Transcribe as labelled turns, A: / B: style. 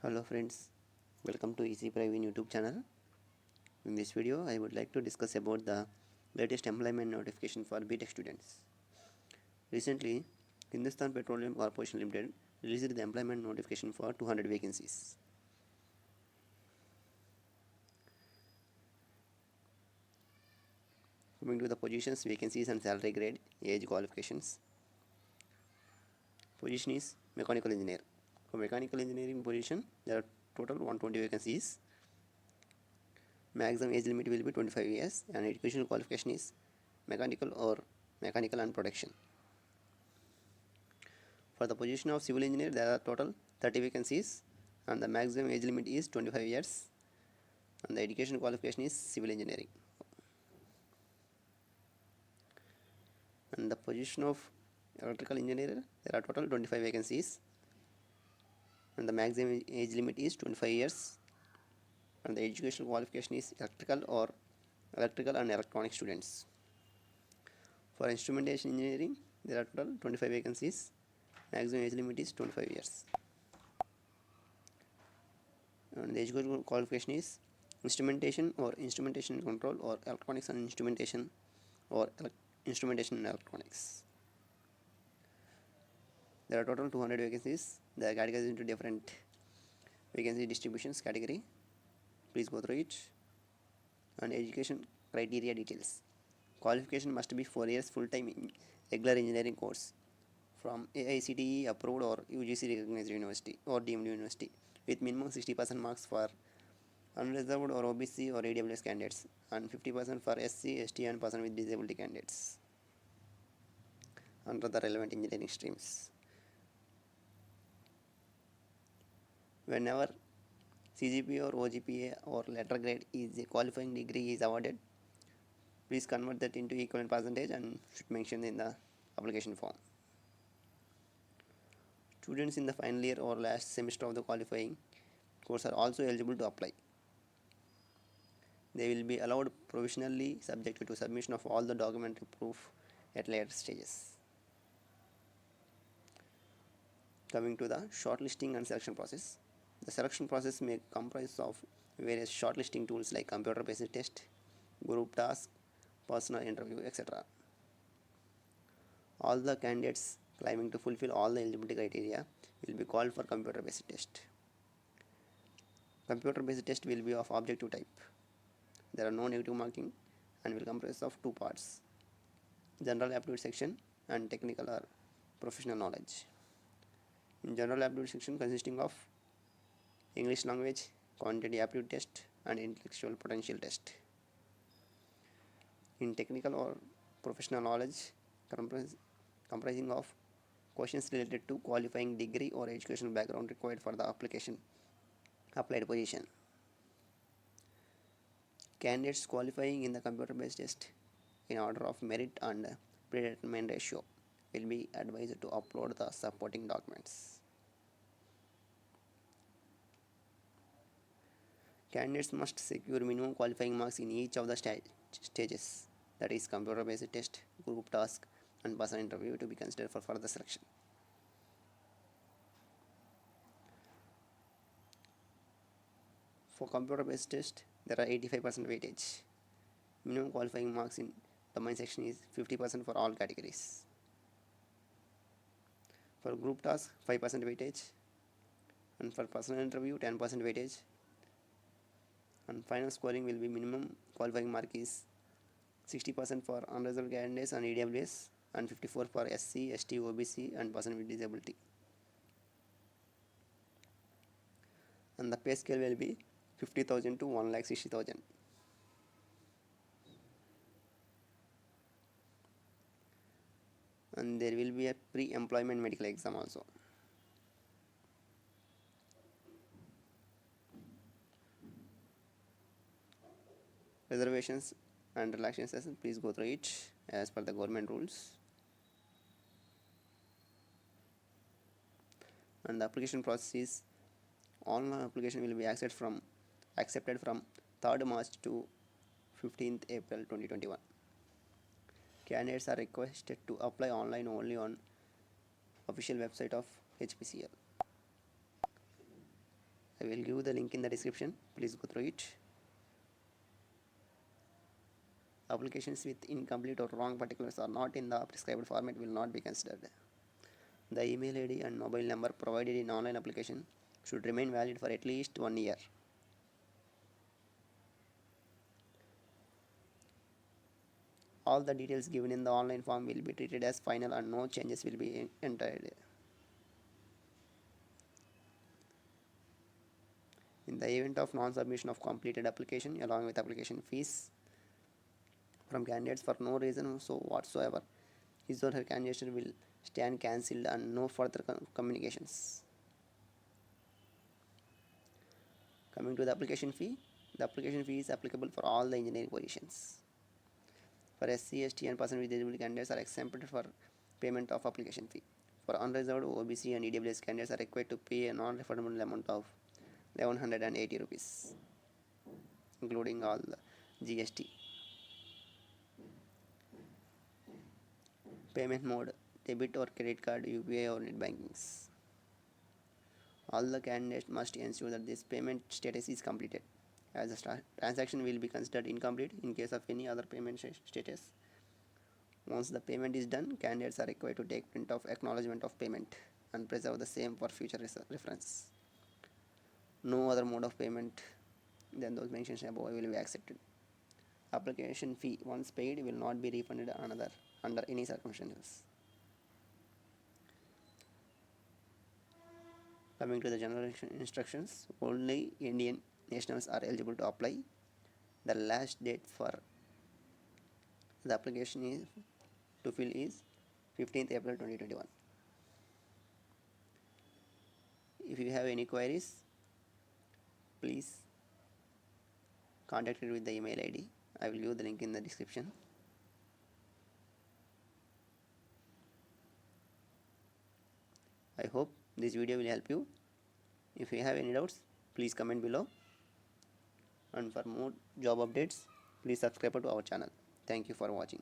A: Hello friends, welcome to Easy Private YouTube channel. In this video, I would like to discuss about the latest employment notification for BTech students. Recently, Hindustan Petroleum Corporation Limited released the employment notification for 200 vacancies. Coming to the positions, vacancies and salary grade, age qualifications. Position is mechanical engineer. For mechanical engineering position, there are total 120 vacancies. Maximum age limit will be 25 years and educational qualification is mechanical or mechanical and production. For the position of civil engineer, there are total 30 vacancies and the maximum age limit is 25 years and the education qualification is civil engineering. And the position of electrical engineer, there are total 25 vacancies and the maximum age limit is 25 years and the educational qualification is electrical and electronic students. For instrumentation engineering, there are total 25 vacancies, maximum age limit is 25 years. And the educational qualification is instrumentation or instrumentation control or electronics and instrumentation or instrumentation and electronics. There are total 200 vacancies. They are categorized into different vacancy distributions category. Please go through it. And education criteria details. Qualification must be 4 years full-time in regular engineering course from AICTE approved or UGC recognized university or deemed university with minimum 60% marks for unreserved or OBC or AWS candidates and 50% for SC, ST and person with disability candidates under the relevant engineering streams. Whenever CGPA or OGPA or letter grade is a qualifying degree is awarded, please convert that into equivalent percentage and should mention in the application form. Students in the final year or last semester of the qualifying course are also eligible to apply. They will be allowed provisionally subject to submission of all the documentary proof at later stages. Coming to the shortlisting and selection process. The selection process may comprise of various shortlisting tools like computer-based test, group task, personal interview, etc. All the candidates claiming to fulfill all the eligibility criteria will be called for computer-based test. Computer-based test will be of objective type. There are no negative marking and will comprise of two parts: general aptitude section and technical or professional knowledge. In general aptitude section consisting of English language, quantitative aptitude test and intellectual potential test. In technical or professional knowledge comprising of questions related to qualifying degree or educational background required for the applied position. Candidates qualifying in the computer-based test in order of merit and predetermined ratio will be advised to upload the supporting documents. Candidates must secure minimum qualifying marks in each of the stages, that is computer-based test, group task and personal interview, to be considered for further selection. For computer-based test, there are 85% weightage. Minimum qualifying marks in domain section is 50% for all categories. For group task, 5% weightage, and for personal interview, 10% weightage. And final scoring will be minimum qualifying mark is 60% for unreserved candidates and EWS and 54 for SC, ST, OBC and person with disability. And the pay scale will be 50,000 to 1,60,000. And there will be a pre-employment medical exam also. Reservations and relaxations, please go through it as per the government rules. And the application process is online application will be accepted from 3rd March to 15th April 2021. Candidates are requested to apply online only on official website of HPCL. I will give the link in the description. Please go through it. Applications with incomplete or wrong particulars are not in the prescribed format will not be considered. The email ID and mobile number provided in online application should remain valid for at least 1 year. All the details given in the online form will be treated as final and no changes will be entered. In the event of non-submission of completed application along with application fees from candidates for no reason so whatsoever, his or her candidature will stand cancelled and no further communications. Coming to the application fee is applicable for all the engineering positions. For SC, ST and person with disability candidates are exempted for payment of application fee. For unreserved OBC and EWS candidates are required to pay a non-refundable amount of 1180 rupees, including all the GST. Payment mode: debit or credit card, UPI or net bankings. All the candidates must ensure that this payment status is completed, as the transaction will be considered incomplete in case of any other payment status. Once the payment is done, candidates are required to take print of acknowledgement of payment and preserve the same for future reference. No other mode of payment than those mentioned above will be accepted. Application fee once paid will not be refunded under any circumstances. Coming to the general instructions, only Indian nationals are eligible to apply. The last date for the application to fill is 15th April 2021. If you have any queries, please contact me with the email ID. I will give the link in the description. I hope this video will help you. If you have any doubts, please comment below. And for more job updates, please subscribe to our channel. Thank you for watching.